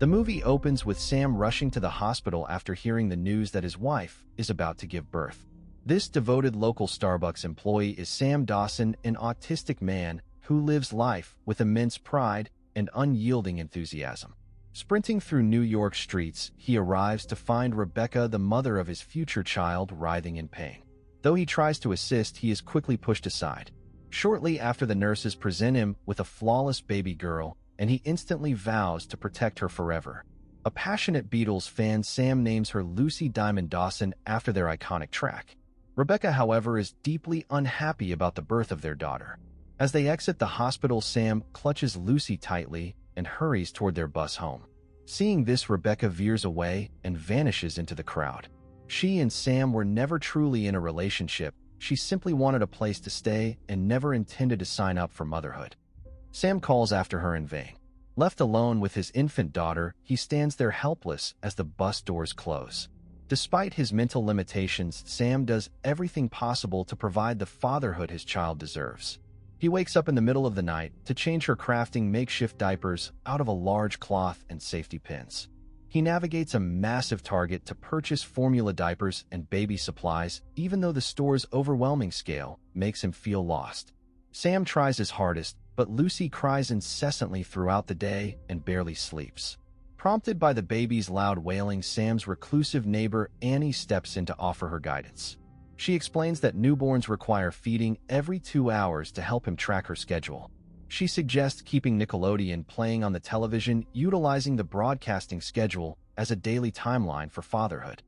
The movie opens with Sam rushing to the hospital after hearing the news that his wife is about to give birth. This devoted local Starbucks employee is Sam Dawson, an autistic man who lives life with immense pride and unyielding enthusiasm. Sprinting through New York streets, he arrives to find Rebecca, the mother of his future child, writhing in pain. Though he tries to assist, he is quickly pushed aside. Shortly after, the nurses present him with a flawless baby girl, and he instantly vows to protect her forever. A passionate Beatles fan, Sam names her Lucy Diamond Dawson after their iconic track. Rebecca, however, is deeply unhappy about the birth of their daughter. As they exit the hospital, Sam clutches Lucy tightly and hurries toward their bus home. Seeing this, Rebecca veers away and vanishes into the crowd. She and Sam were never truly in a relationship. She simply wanted a place to stay and never intended to sign up for motherhood. Sam calls after her in vain. Left alone with his infant daughter, he stands there helpless as the bus doors close. Despite his mental limitations, Sam does everything possible to provide the fatherhood his child deserves. He wakes up in the middle of the night to change her, crafting makeshift diapers out of a large cloth and safety pins. He navigates a massive Target to purchase formula diapers and baby supplies, even though the store's overwhelming scale makes him feel lost. Sam tries his hardest, but Lucy cries incessantly throughout the day and barely sleeps. Prompted by the baby's loud wailing, Sam's reclusive neighbor Annie steps in to offer her guidance. She explains that newborns require feeding every 2 hours to help him track her schedule. She suggests keeping Nickelodeon playing on the television, utilizing the broadcasting schedule as a daily timeline for fatherhood.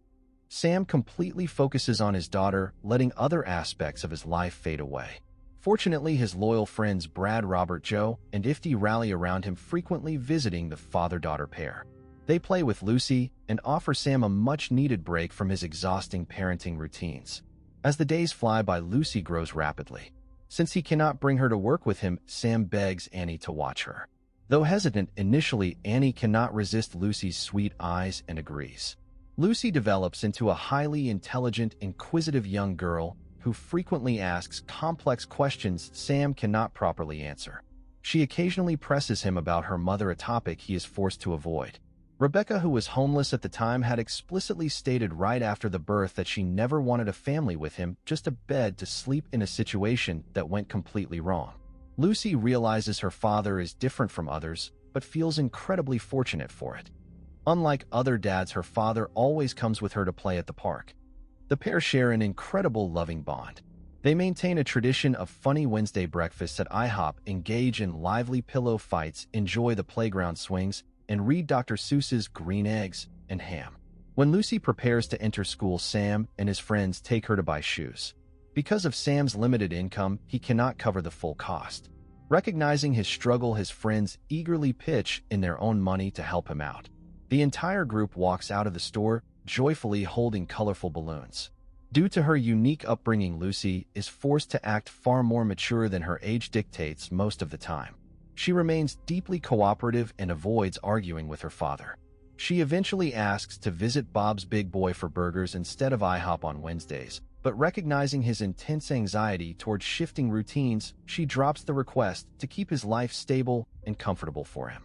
Sam completely focuses on his daughter, letting other aspects of his life fade away. Fortunately, his loyal friends Brad, Robert, Joe, and Ifty rally around him, frequently visiting the father-daughter pair. They play with Lucy and offer Sam a much-needed break from his exhausting parenting routines. As the days fly by, Lucy grows rapidly. Since he cannot bring her to work with him, Sam begs Annie to watch her. Though hesitant initially, Annie cannot resist Lucy's sweet eyes and agrees. Lucy develops into a highly intelligent, inquisitive young girl who frequently asks complex questions Sam cannot properly answer. She occasionally presses him about her mother, a topic he is forced to avoid. Rebecca, who was homeless at the time, had explicitly stated right after the birth that she never wanted a family with him, just a bed to sleep in, a situation that went completely wrong. Lucy realizes her father is different from others, but feels incredibly fortunate for it. Unlike other dads, her father always comes with her to play at the park. The pair share an incredible loving bond. They maintain a tradition of funny Wednesday breakfasts at IHOP, engage in lively pillow fights, enjoy the playground swings, and read Dr. Seuss's Green Eggs and Ham. When Lucy prepares to enter school, Sam and his friends take her to buy shoes. Because of Sam's limited income, he cannot cover the full cost. Recognizing his struggle, his friends eagerly pitch in their own money to help him out. The entire group walks out of the store, joyfully holding colorful balloons. Due to her unique upbringing, Lucy is forced to act far more mature than her age dictates most of the time. She remains deeply cooperative and avoids arguing with her father. She eventually asks to visit Bob's Big Boy for burgers instead of IHOP on Wednesdays, but recognizing his intense anxiety towards shifting routines, she drops the request to keep his life stable and comfortable for him.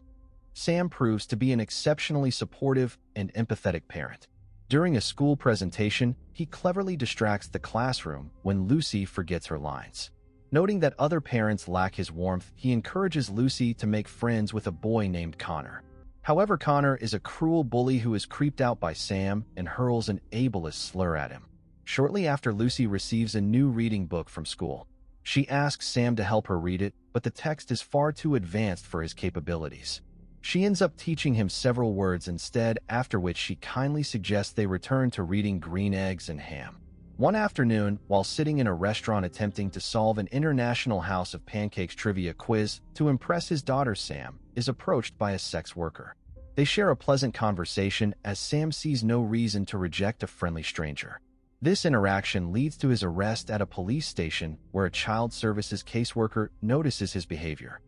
Sam proves to be an exceptionally supportive and empathetic parent. During a school presentation, he cleverly distracts the classroom when Lucy forgets her lines. Noting that other parents lack his warmth, he encourages Lucy to make friends with a boy named Connor. However, Connor is a cruel bully who is creeped out by Sam and hurls an ableist slur at him. Shortly after, Lucy receives a new reading book from school. She asks Sam to help her read it, but the text is far too advanced for his capabilities. She ends up teaching him several words instead, after which she kindly suggests they return to reading Green Eggs and Ham. One afternoon, while sitting in a restaurant attempting to solve an International House of Pancakes trivia quiz to impress his daughter, Sam is approached by a sex worker. They share a pleasant conversation as Sam sees no reason to reject a friendly stranger. This interaction leads to his arrest at a police station where a child services caseworker notices his behavior.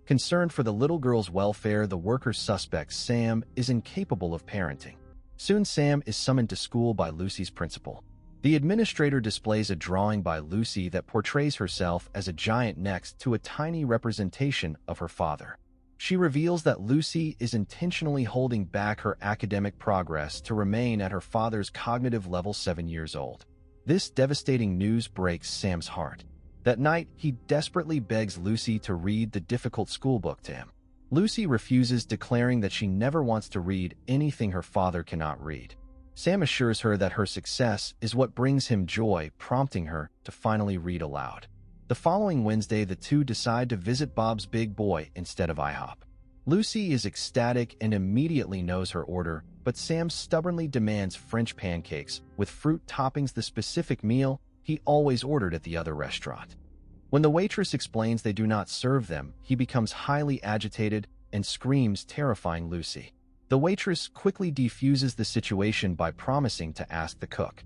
Concerned for the little girl's welfare, the worker suspects Sam is incapable of parenting. Soon, Sam is summoned to school by Lucy's principal. The administrator displays a drawing by Lucy that portrays herself as a giant next to a tiny representation of her father. She reveals that Lucy is intentionally holding back her academic progress to remain at her father's cognitive level 7 years old. This devastating news breaks Sam's heart. That night, he desperately begs Lucy to read the difficult schoolbook to him. Lucy refuses, declaring that she never wants to read anything her father cannot read. Sam assures her that her success is what brings him joy, prompting her to finally read aloud. The following Wednesday, the two decide to visit Bob's Big Boy instead of IHOP. Lucy is ecstatic and immediately knows her order, but Sam stubbornly demands French pancakes with fruit toppings, the specific meal he always ordered at the other restaurant. When the waitress explains they do not serve them, he becomes highly agitated and screams, terrifying Lucy. The waitress quickly defuses the situation by promising to ask the cook.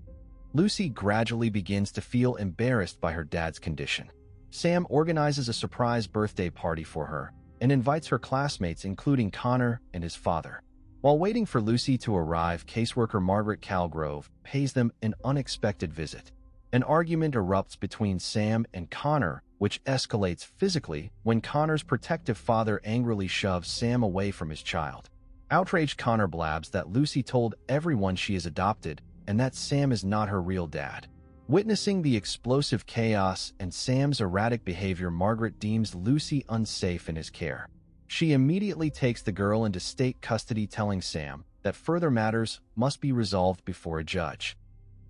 Lucy gradually begins to feel embarrassed by her dad's condition. Sam organizes a surprise birthday party for her and invites her classmates, including Connor and his father. While waiting for Lucy to arrive, caseworker Margaret Calgrove pays them an unexpected visit. An argument erupts between Sam and Connor, which escalates physically when Connor's protective father angrily shoves Sam away from his child. Outraged, Connor blabs that Lucy told everyone she is adopted and that Sam is not her real dad. Witnessing the explosive chaos and Sam's erratic behavior, Margaret deems Lucy unsafe in his care. She immediately takes the girl into state custody, telling Sam that further matters must be resolved before a judge.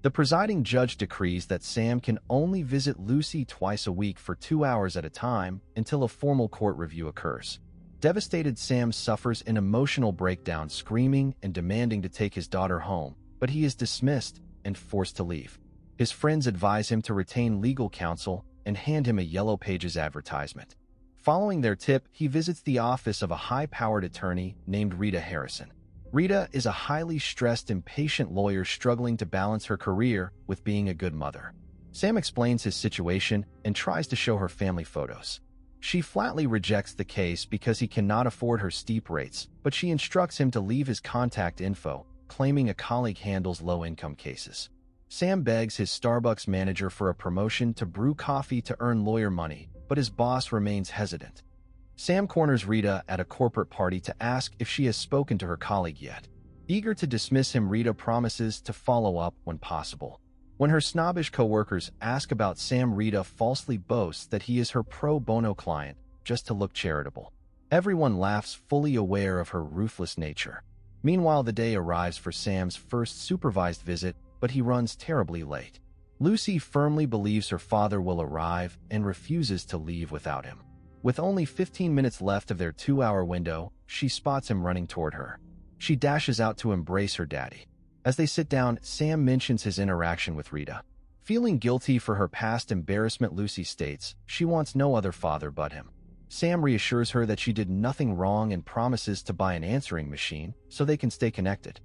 The presiding judge decrees that Sam can only visit Lucy twice a week for 2 hours at a time until a formal court review occurs. Devastated, Sam suffers an emotional breakdown, screaming and demanding to take his daughter home, but he is dismissed and forced to leave. His friends advise him to retain legal counsel and hand him a Yellow Pages advertisement. Following their tip, he visits the office of a high-powered attorney named Rita Harrison. Rita is a highly stressed, impatient lawyer struggling to balance her career with being a good mother. Sam explains his situation and tries to show her family photos. She flatly rejects the case because he cannot afford her steep rates, but she instructs him to leave his contact info, claiming a colleague handles low-income cases. Sam begs his Starbucks manager for a promotion to brew coffee to earn lawyer money, but his boss remains hesitant. Sam corners Rita at a corporate party to ask if she has spoken to her colleague yet. Eager to dismiss him, Rita promises to follow up when possible. When her snobbish coworkers ask about Sam, Rita falsely boasts that he is her pro bono client just to look charitable. Everyone laughs, fully aware of her ruthless nature. Meanwhile, the day arrives for Sam's first supervised visit, but he runs terribly late. Lucy firmly believes her father will arrive and refuses to leave without him. With only 15 minutes left of their 2-hour window, she spots him running toward her. She dashes out to embrace her daddy. As they sit down, Sam mentions his interaction with Rita. Feeling guilty for her past embarrassment, Lucy states she wants no other father but him. Sam reassures her that she did nothing wrong and promises to buy an answering machine so they can stay connected.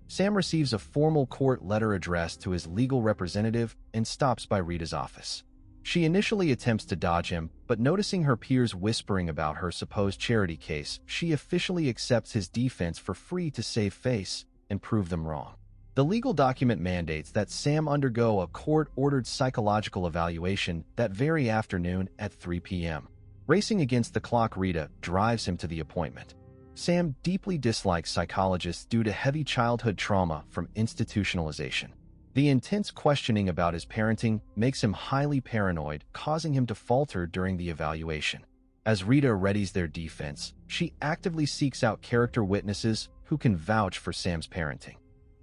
Sam receives a formal court letter addressed to his legal representative and stops by Rita's office. She initially attempts to dodge him, but noticing her peers whispering about her supposed charity case, she officially accepts his defense for free to save face and prove them wrong. The legal document mandates that Sam undergo a court-ordered psychological evaluation that very afternoon at 3 p.m. Racing against the clock, Rita drives him to the appointment. Sam deeply dislikes psychologists due to heavy childhood trauma from institutionalization. The intense questioning about his parenting makes him highly paranoid, causing him to falter during the evaluation. As Rita readies their defense, she actively seeks out character witnesses who can vouch for Sam's parenting.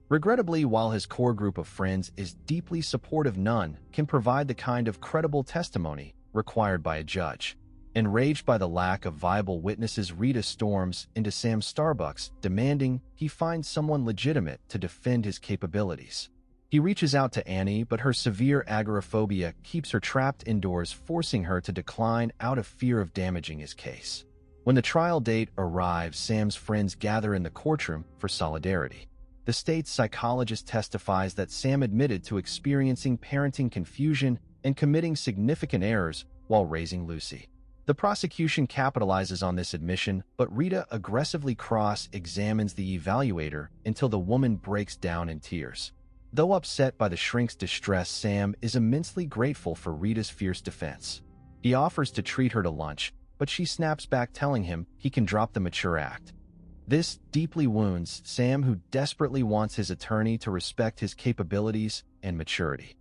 Regrettably, while his core group of friends is deeply supportive, none can provide the kind of credible testimony required by a judge. Enraged by the lack of viable witnesses, Rita storms into Sam's Starbucks, demanding he find someone legitimate to defend his capabilities. He reaches out to Annie, but her severe agoraphobia keeps her trapped indoors, forcing her to decline out of fear of damaging his case. When the trial date arrives, Sam's friends gather in the courtroom for solidarity. The state's psychologist testifies that Sam admitted to experiencing parenting confusion and committing significant errors while raising Lucy. The prosecution capitalizes on this admission, but Rita aggressively cross-examines the evaluator until the woman breaks down in tears. Though upset by the shrink's distress, Sam is immensely grateful for Rita's fierce defense. He offers to treat her to lunch, but but she snaps back telling him he can drop the mature act. This deeply wounds Sam, who desperately wants his attorney to respect his capabilities and maturity.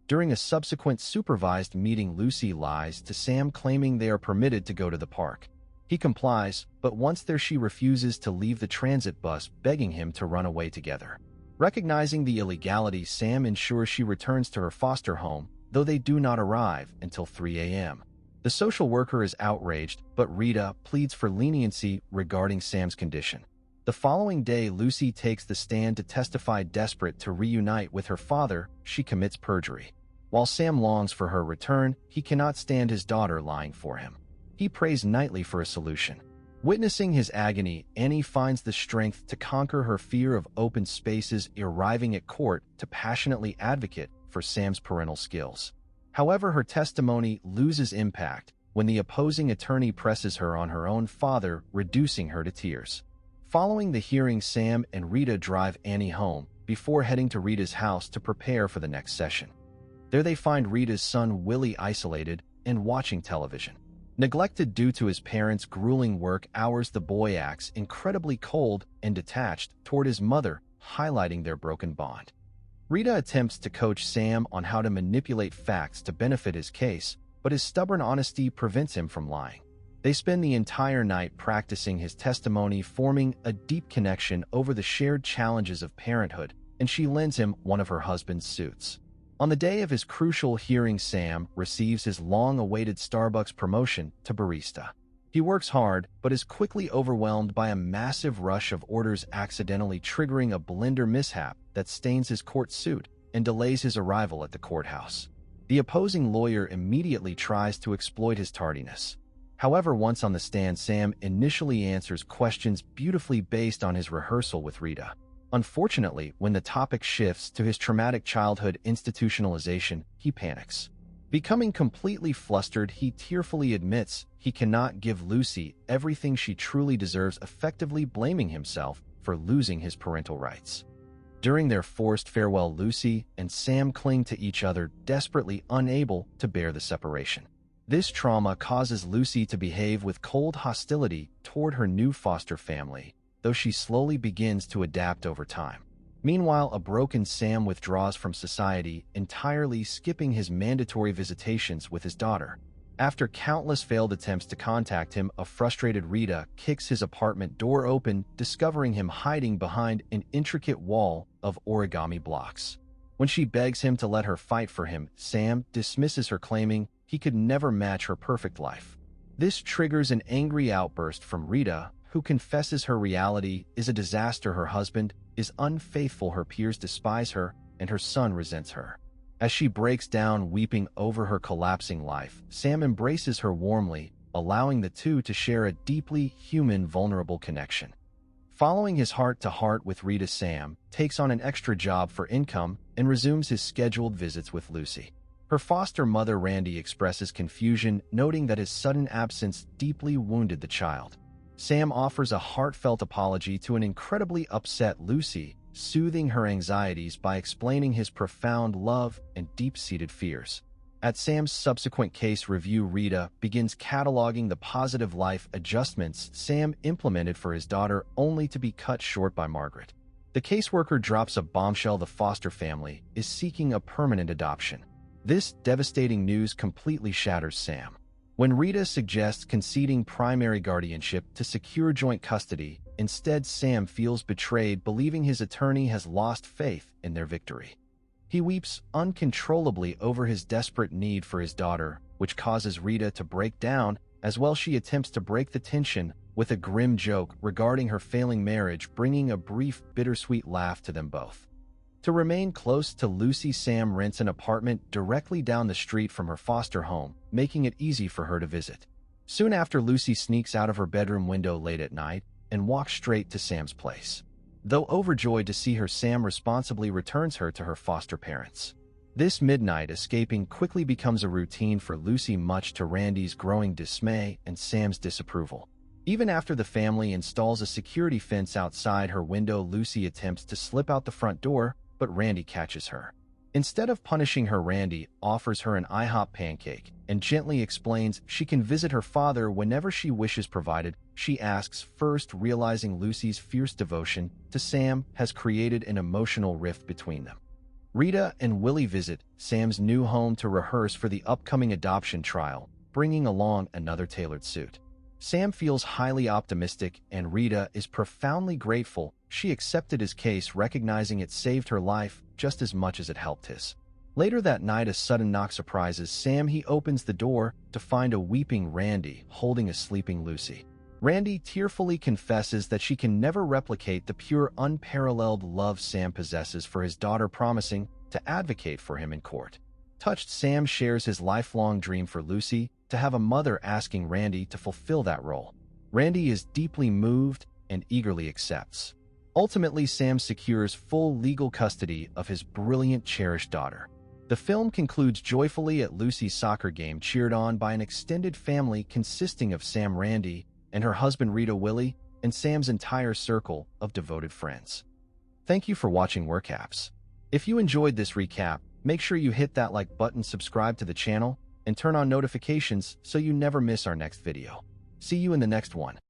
During a subsequent supervised meeting, Lucy lies to Sam, claiming they are permitted to go to the park. He complies, but once there she refuses to leave the transit bus, begging him to run away together. Recognizing the illegality, Sam ensures she returns to her foster home, though they do not arrive until 3 a.m. The social worker is outraged, but Rita pleads for leniency regarding Sam's condition. The following day, Lucy takes the stand to testify. Desperate to reunite with her father, she commits perjury. While Sam longs for her return, he cannot stand his daughter lying for him. He prays nightly for a solution. Witnessing his agony, Annie finds the strength to conquer her fear of open spaces, arriving at court to passionately advocate for Sam's parental skills. However, her testimony loses impact when the opposing attorney presses her on her own father, reducing her to tears. Following the hearing, Sam and Rita drive Annie home before heading to Rita's house to prepare for the next session. There they find Rita's son Willie isolated and watching television. Neglected due to his parents' grueling work hours, the boy acts incredibly cold and detached toward his mother, highlighting their broken bond. Rita attempts to coach Sam on how to manipulate facts to benefit his case, but his stubborn honesty prevents him from lying. They spend the entire night practicing his testimony, forming a deep connection over the shared challenges of parenthood, and she lends him one of her husband's suits. On the day of his crucial hearing, Sam receives his long-awaited Starbucks promotion to barista. He works hard, but is quickly overwhelmed by a massive rush of orders, accidentally triggering a blender mishap that stains his court suit and delays his arrival at the courthouse. The opposing lawyer immediately tries to exploit his tardiness. However, once on the stand, Sam initially answers questions beautifully based on his rehearsal with Rita. Unfortunately, when the topic shifts to his traumatic childhood institutionalization, he panics. Becoming completely flustered, he tearfully admits he cannot give Lucy everything she truly deserves, effectively blaming himself for losing his parental rights. During their forced farewell, Lucy and Sam cling to each other, desperately unable to bear the separation. This trauma causes Lucy to behave with cold hostility toward her new foster family, though she slowly begins to adapt over time. Meanwhile, a broken Sam withdraws from society, entirely skipping his mandatory visitations with his daughter. After countless failed attempts to contact him, a frustrated Rita kicks his apartment door open, discovering him hiding behind an intricate wall of origami blocks. When she begs him to let her fight for him, Sam dismisses her, claiming he could never match her perfect life. This triggers an angry outburst from Rita, who confesses her reality is a disaster. Her husband is unfaithful, her peers despise her, and her son resents her. As she breaks down, weeping over her collapsing life, Sam embraces her warmly, allowing the two to share a deeply human, vulnerable connection. Following his heart-to-heart with Rita, Sam takes on an extra job for income and resumes his scheduled visits with Lucy. Her foster mother, Randy, expresses confusion, noting that his sudden absence deeply wounded the child. Sam offers a heartfelt apology to an incredibly upset Lucy, soothing her anxieties by explaining his profound love and deep-seated fears. At Sam's subsequent case review, Rita begins cataloging the positive life adjustments Sam implemented for his daughter, only to be cut short by Margaret. The caseworker drops a bombshell: the foster family is seeking a permanent adoption. This devastating news completely shatters Sam. When Rita suggests conceding primary guardianship to secure joint custody, instead Sam feels betrayed, believing his attorney has lost faith in their victory. He weeps uncontrollably over his desperate need for his daughter, which causes Rita to break down. As well, she attempts to break the tension with a grim joke regarding her failing marriage, bringing a brief, bittersweet laugh to them both. To remain close to Lucy, Sam rents an apartment directly down the street from her foster home, making it easy for her to visit. Soon after, Lucy sneaks out of her bedroom window late at night and walks straight to Sam's place. Though overjoyed to see her, Sam responsibly returns her to her foster parents. This midnight escaping quickly becomes a routine for Lucy, much to Randy's growing dismay and Sam's disapproval. Even after the family installs a security fence outside her window, Lucy attempts to slip out the front door, but Randy catches her. Instead of punishing her, Randy offers her an IHOP pancake and gently explains she can visit her father whenever she wishes, provided she asks first, realizing Lucy's fierce devotion to Sam has created an emotional rift between them. Rita and Willie visit Sam's new home to rehearse for the upcoming adoption trial, bringing along another tailored suit. Sam feels highly optimistic, and Rita is profoundly grateful she accepted his case, recognizing it saved her life just as much as it helped his. Later that night, a sudden knock surprises Sam. He opens the door to find a weeping Randy holding a sleeping Lucy. Randy tearfully confesses that she can never replicate the pure, unparalleled love Sam possesses for his daughter, promising to advocate for him in court. Touched, Sam shares his lifelong dream for Lucy to have a mother, asking Randy to fulfill that role. Randy is deeply moved and eagerly accepts. Ultimately, Sam secures full legal custody of his brilliant, cherished daughter. The film concludes joyfully at Lucy's soccer game, cheered on by an extended family consisting of Sam, Randy, and her husband Rita, Willie, and Sam's entire circle of devoted friends. Thank you for watching Workaps. If you enjoyed this recap, make sure you hit that like button, subscribe to the channel, and turn on notifications so you never miss our next video. See you in the next one.